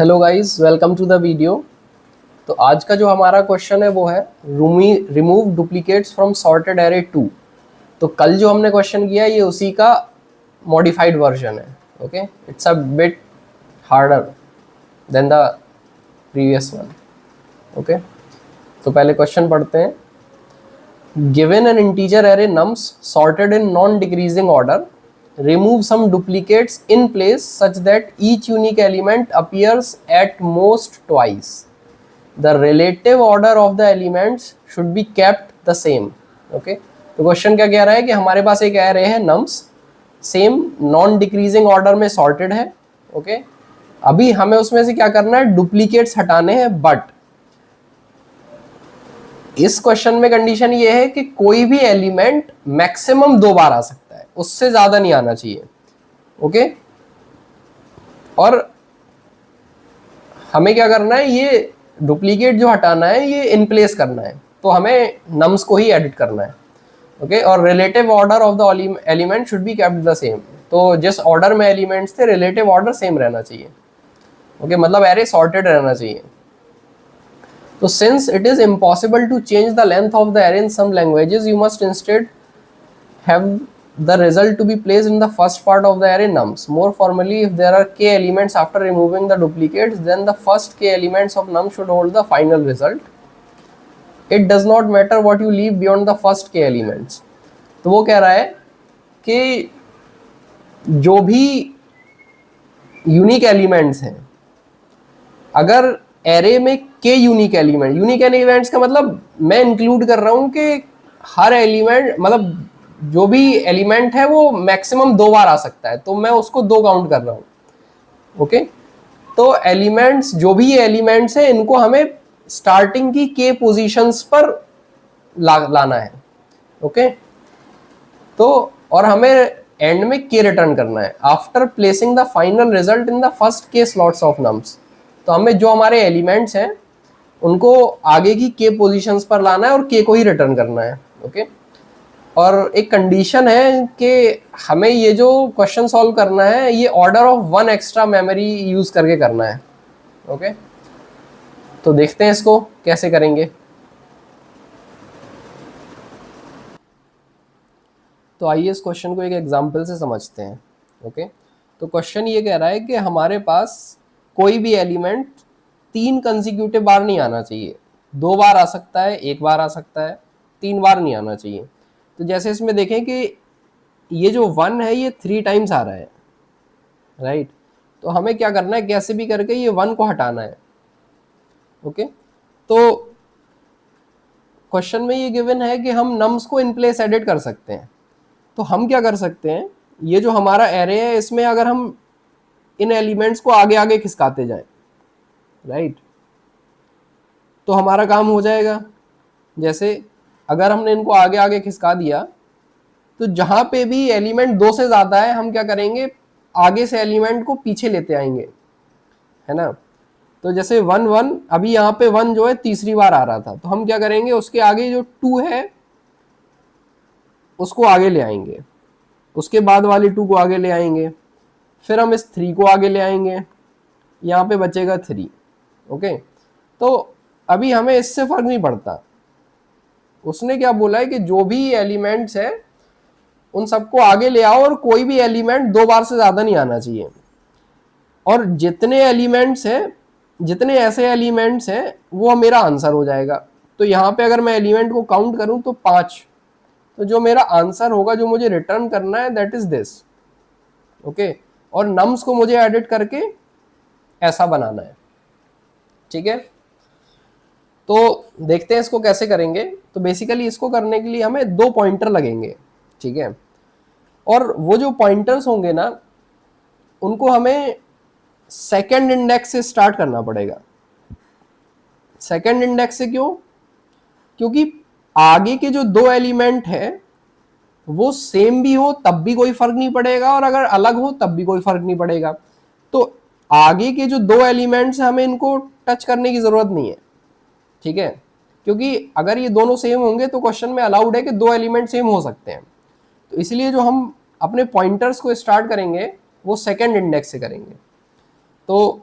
Hello guys, welcome to the video. तो आज का जो हमारा क्वेश्चन है वो है remove duplicates from sorted array 2। तो कल जो हमने क्वेश्चन किया ये उसी का मॉडिफाइड वर्जन है। Okay, it's a bit harder than the previous one. Okay, तो पहले क्वेश्चन पढ़ते हैं। Given an integer array nums sorted in non decreasing order, remove some duplicates in place such that each unique element appears at most twice. The relative order of the elements should be kept the same. Okay, तो question क्या कह रहा है कि हमारे पास एक array है nums, same non decreasing order में सॉर्टेड है। ओके, अभी हमें उसमें से क्या करना है, डुप्लीकेट्स हटाने हैं। बट इस क्वेश्चन में कंडीशन ये है कि कोई भी एलिमेंट मैक्सिमम 2 बार आ सकता है, उससे ज्यादा नहीं आना चाहिए। ओके, और हमें क्या करना है, ये डुप्लीकेट जो हटाना है ये इन प्लेस करना है, तो हमें नम्स को ही एडिट करना है। ओके, और relative order of the element should be kept the same. तो जिस ऑर्डर में एलिमेंट्स थे रिलेटिव ऑर्डर सेम रहना चाहिए। ओके, मतलब एरे सॉर्टेड रहना चाहिए। तो since it is impossible to change the length of the array in some languages, you must instead have the result to be placed in the first part of the array nums. More formally, if there are k elements after removing the duplicates, then the first k elements of num should hold the final result. It does not matter what you leave beyond the first k elements. तो वो कह रहा है कि जो भी unique elements हैं, अगर एरे में के यूनिक एलिमेंट्स का मतलब मैं इंक्लूड कर रहा हूं कि हर एलिमेंट, मतलब जो भी एलिमेंट है वो मैक्सिमम 2 बार आ सकता है, तो मैं उसको 2 काउंट कर रहा हूं। ओके, तो एलिमेंट्स, जो भी एलिमेंट्स है, इनको हमें स्टार्टिंग की के पोजीशंस पर लाना है। ओके, तो और हमें एंड में के रिटर्न करना है after placing the final result in the first के स्लॉट्स ऑफ नम्स। तो हमें जो हमारे एलिमेंट्स हैं उनको आगे की के पोजीशंस पर लाना है और के को ही रिटर्न करना है। ओके, और एक कंडीशन है कि हमें ये जो क्वेश्चन सॉल्व करना है ये order of 1 extra memory use करके करना है। ओके, तो देखते हैं इसको कैसे करेंगे। तो आइए इस क्वेश्चन को एक एग्जांपल से समझते हैं। ओके, तो क्वेश्चन ये कह रहा है कि हमारे पास कोई भी एलिमेंट 3 कंसेक्यूटिव बार नहीं आना चाहिए। 2 बार आ सकता है, 1 बार आ सकता है, 3 बार नहीं आना चाहिए। तो जैसे इसमें देखें कि ये जो 1 है ये 3 टाइम्स आ रहा है, राइट। तो हमें क्या करना है, कैसे भी करके ये 1 को हटाना है। ओके, तो क्वेश्चन में ये गिवन है कि हम नम्स को इन प्लेस एडिट कर सकते हैं। तो हम क्या कर सकते हैं, ये जो हमारा एरे है इसमें अगर हम इन एलिमेंट्स को आगे आगे खिसकाते जाएं, राइट, तो हमारा काम हो जाएगा। जैसे अगर हमने इनको आगे आगे खिसका दिया तो जहां पे भी एलिमेंट 2 से ज्यादा है हम क्या करेंगे, आगे से एलिमेंट को पीछे लेते आएंगे, है ना। तो जैसे 1 1, अभी यहाँ पे 1 जो है तीसरी बार आ रहा था, तो हम क्या करेंगे, उसके आगे जो 2 है उसको आगे ले आएंगे, उसके बाद वाली 2 को आगे ले आएंगे, फिर हम इस 3 को आगे ले आएंगे, यहाँ पे बचेगा 3। ओके, तो अभी हमें इससे फर्क नहीं पड़ता। उसने क्या बोला है कि जो भी एलिमेंट्स है उन सबको आगे ले आओ और कोई भी एलिमेंट 2 बार से ज्यादा नहीं आना चाहिए। और जितने एलिमेंट्स हैं, जितने ऐसे एलिमेंट्स हैं वो मेरा आंसर हो जाएगा। तो यहाँ पे अगर मैं एलिमेंट को काउंट करूं तो 5। तो जो मेरा आंसर होगा, जो मुझे रिटर्न करना है, दैट इज दिस। ओके, और नम्स को मुझे एडिट करके ऐसा बनाना है। ठीक है, तो देखते हैं इसको कैसे करेंगे। तो बेसिकली इसको करने के लिए हमें 2 पॉइंटर लगेंगे। ठीक है, और वो जो पॉइंटर्स होंगे ना, उनको हमें सेकंड इंडेक्स से स्टार्ट करना पड़ेगा। सेकंड इंडेक्स से क्यों? क्योंकि आगे के जो 2 एलिमेंट है वो सेम भी हो तब भी कोई फर्क नहीं पड़ेगा, और अगर अलग हो तब भी कोई फर्क नहीं पड़ेगा। तो आगे के जो 2 एलिमेंट्स हैं हमें इनको टच करने की जरूरत नहीं है। ठीक है, क्योंकि अगर ये दोनों सेम होंगे तो क्वेश्चन में अलाउड है कि 2 एलिमेंट सेम हो सकते हैं। तो इसलिए जो हम अपने पॉइंटर्स को स्टार्ट करेंगे वो सेकंड इंडेक्स से करेंगे। तो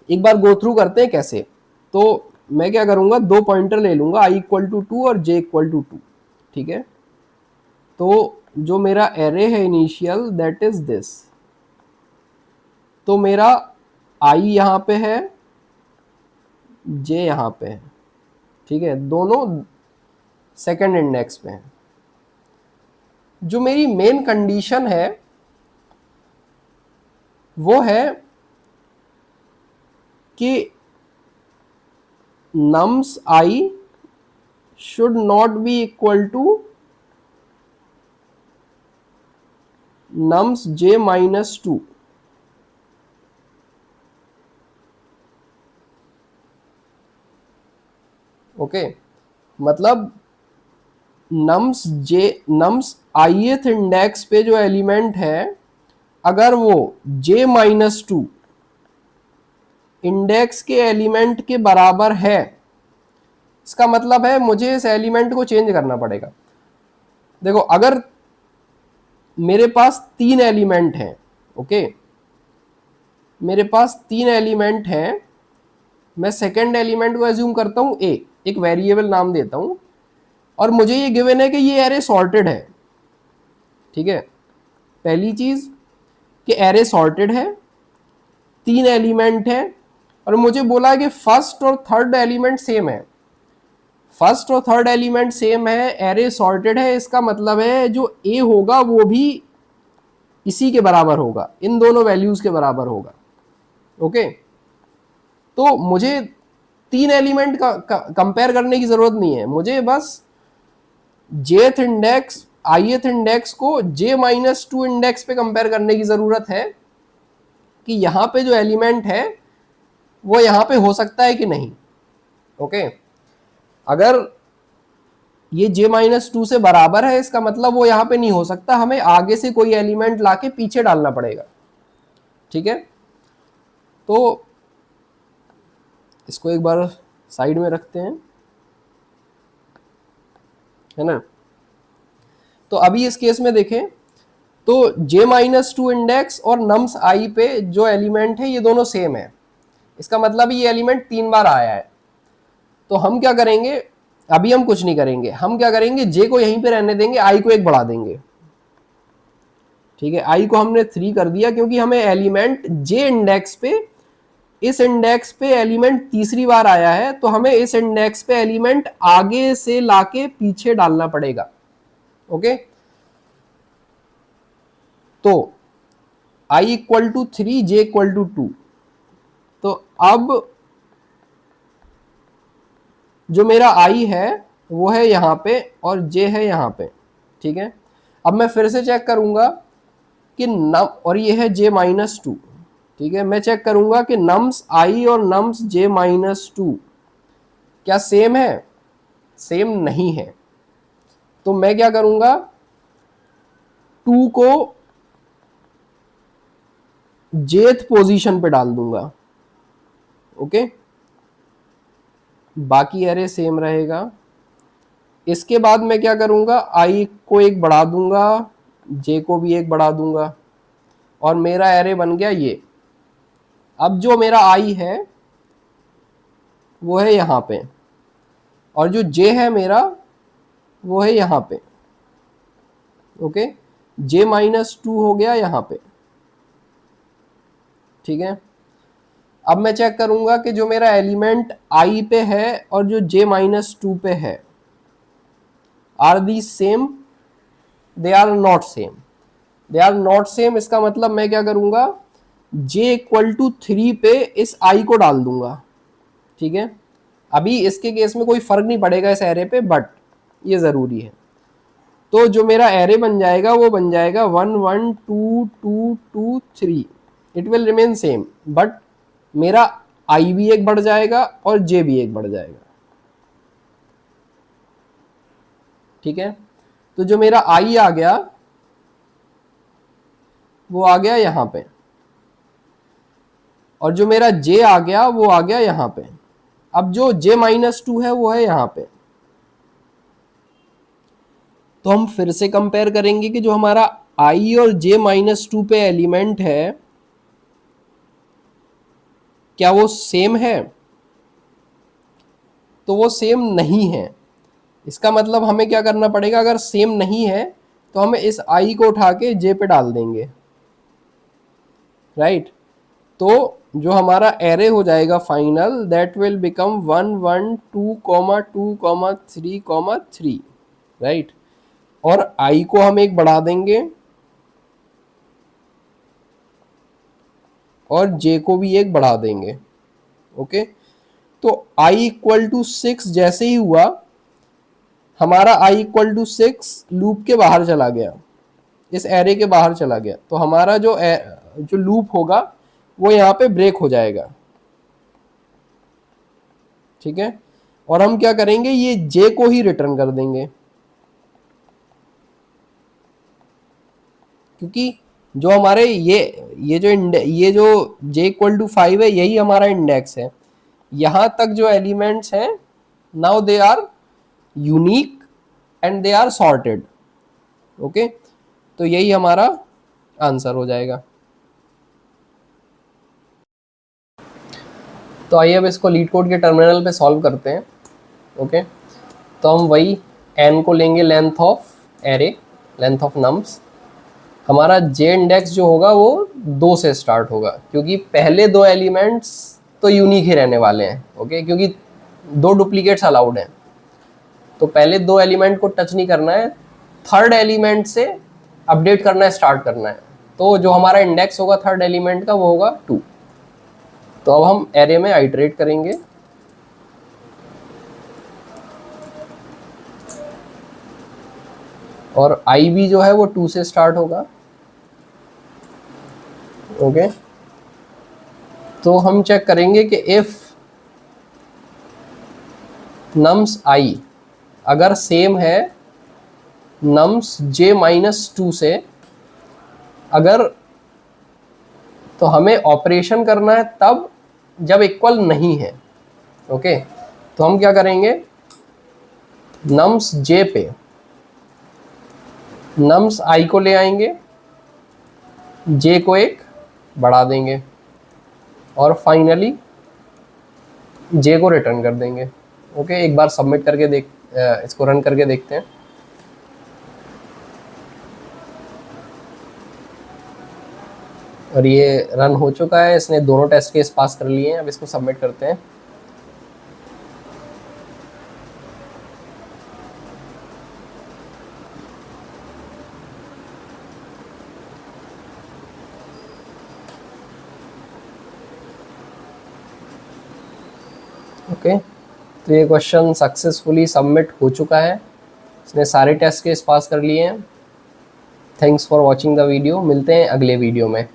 एक बार गो थ्रू करते हैं कैसे। तो मैं क्या करूंगा, दो पॉइंटर ले लूंगा, i इक्वल टू 2 और j इक्वल टू 2, ठीक है। तो जो मेरा एरे है इनिशियल दैट इज दिस, तो मेरा i यहाँ पे है, j यहाँ पे है, ठीक है, दोनों सेकंड इंडेक्स पे हैं। जो मेरी मेन कंडीशन है वो है कि nums I should not be equal to nums j minus 2। Okay, मतलब nums ith इंडेक्स पे जो एलिमेंट है, अगर वो j माइनस 2 इंडेक्स के एलिमेंट के बराबर है, इसका मतलब है मुझे इस एलिमेंट को चेंज करना पड़ेगा। देखो, अगर मेरे पास 3 एलिमेंट हैं, ओके, मेरे पास 3 एलिमेंट हैं, मैं सेकेंड एलिमेंट को एज्यूम करता हूं a, एक वेरिएबल नाम देता हूं, और मुझे ये गिवन है कि ये एरे सॉर्टेड है, ठीक है। पहली चीज कि एरे सॉर्टेड है, 3 एलिमेंट है, और मुझे बोला है कि फर्स्ट और थर्ड एलिमेंट सेम है। फर्स्ट और थर्ड एलिमेंट सेम है, एरे सॉर्टेड है, इसका मतलब है जो a होगा वो भी इसी के बराबर होगा, इन दोनों वैल्यूज के बराबर होगा, ओके। तो मुझे 3 एलिमेंट का कंपेयर करने की जरूरत नहीं है, मुझे बस जेथ इंडेक्स ith इंडेक्स को j माइनस 2 इंडेक्स पे कंपेयर करने की जरूरत है कि यहाँ पे जो एलिमेंट है वो यहाँ पे हो सकता है कि नहीं, ओके। अगर ये j माइनस 2 से बराबर है, इसका मतलब वो यहाँ पे नहीं हो सकता, हमें आगे से कोई एलिमेंट लाके पीछे डालना पड़ेगा, ठीक है। तो इसको एक बार साइड में रखते हैं, है ना। तो अभी इस केस में देखें तो j माइनस 2 इंडेक्स और nums i पे जो एलिमेंट है ये दोनों सेम है, इसका मतलब ये एलिमेंट 3 बार आया है। तो हम क्या करेंगे, अभी हम कुछ नहीं करेंगे, हम क्या करेंगे, j को यहीं पे रहने देंगे, i को 1 बढ़ा देंगे, ठीक है। i को हमने 3 कर दिया क्योंकि हमें एलिमेंट j इंडेक्स पे, इस इंडेक्स पे एलिमेंट तीसरी बार आया है, तो हमें इस इंडेक्स पे एलिमेंट आगे से लाके पीछे डालना पड़ेगा, ओके। तो i equal to 3, j equal to 2। तो अब जो मेरा i है वो है यहाँ पे और j है यहाँ पे, ठीक है। अब मैं फिर से चेक करूंगा कि नम, और ये है j माइनस 2, ठीक है। मैं चेक करूंगा कि nums i और nums j माइनस 2 क्या सेम है, सेम नहीं है। तो मैं क्या करूंगा, 2 को jth पोजीशन पे डाल दूंगा, ओके। बाकी एरे सेम रहेगा। इसके बाद मैं क्या करूंगा, i को 1 बढ़ा दूंगा, j को भी 1 बढ़ा दूंगा, और मेरा एरे बन गया ये। अब जो मेरा i है वो है यहाँ पे, और जो j है मेरा वो है यहाँ पे, ओके। j माइनस 2 हो गया यहाँ पे, ठीक है। अब मैं चेक करूंगा कि जो मेरा एलिमेंट i पे है और जो j माइनस 2 पे है, are the same, they are not same, they are not same. इसका मतलब मैं क्या करूंगा, j इक्वल टू 3 पे इस i को डाल दूंगा, ठीक है। अभी इसके केस में कोई फर्क नहीं पड़ेगा इस एरे पे, बट ये जरूरी है। तो जो मेरा एरे बन जाएगा वो बन जाएगा 1 1 2 2 2 3, it will remain same, but मेरा i भी 1 बढ़ जाएगा और j भी 1 बढ़ जाएगा, ठीक है। तो जो मेरा i आ गया वो आ गया यहाँ पे, और जो मेरा j आ गया वो आ गया यहाँ पे। अब जो j माइनस 2 है वो है यहाँ पे। तो हम फिर से कंपेयर करेंगे कि जो हमारा i और j माइनस 2 पे एलिमेंट है क्या वो सेम है? तो वो सेम नहीं है। इसका मतलब हमें क्या करना पड़ेगा, अगर सेम नहीं है तो हमें इस आई को उठा के जे पे डाल देंगे, राइट। तो जो हमारा एरे हो जाएगा final, that will become 1 1 2 2 3 3, right. और आई को हम एक बढ़ा देंगे और जे को भी एक बढ़ा देंगे, ओके। तो i इक्वल टू 6 जैसे ही हुआ, हमारा i इक्वल टू 6 लूप के बाहर चला गया, इस एरे के बाहर चला गया, तो हमारा जो लूप होगा वो यहाँ पे ब्रेक हो जाएगा, ठीक है। और हम क्या करेंगे, ये जे को ही रिटर्न कर देंगे, क्योंकि जो हमारे ये जो j इक्वल टू 5 है, यही हमारा इंडेक्स है। यहां तक जो एलिमेंट्स हैं, now they are unique and they are sorted, okay. तो यही हमारा आंसर हो जाएगा। तो आइए अब इसको लीड कोड के टर्मिनल पे सॉल्व करते हैं, ओके। तो हम वही n को लेंगे length of array, length of nums. हमारा जे इंडेक्स जो होगा वो 2 से स्टार्ट होगा, क्योंकि पहले 2 एलिमेंट्स तो यूनिक ही रहने वाले हैं, ओके, क्योंकि 2 डुप्लीकेट्स अलाउड हैं। तो पहले 2 एलिमेंट को टच नहीं करना है, थर्ड एलिमेंट से अपडेट करना है, स्टार्ट करना है। तो जो हमारा इंडेक्स होगा थर्ड एलिमेंट का वो होगा 2। तो अब हम एरे में आइटरेट करेंगे, और आई भी जो है वो 2 से स्टार्ट होगा, ओके। तो हम चेक करेंगे कि इफ नम्स आई अगर सेम है नम्स j -2 से, अगर, तो हमें ऑपरेशन करना है तब जब इक्वल नहीं है, ओके। तो हम क्या करेंगे, नम्स j पे नम्स i को ले आएंगे, j को एक बढ़ा देंगे, और फाइनली j को रिटर्न कर देंगे, ओके। एक बार सबमिट करके इसको रन करके देखते हैं। और ये रन हो चुका है, इसने दोनों टेस्ट केस पास कर लिए हैं। अब इसको सबमिट करते हैं। ओके, तो ये क्वेश्चन सक्सेसफुली सबमिट हो चुका है, इसने सारे टेस्ट केस पास कर लिए हैं। Thanks for watching the video, मिलते हैं अगले वीडियो में।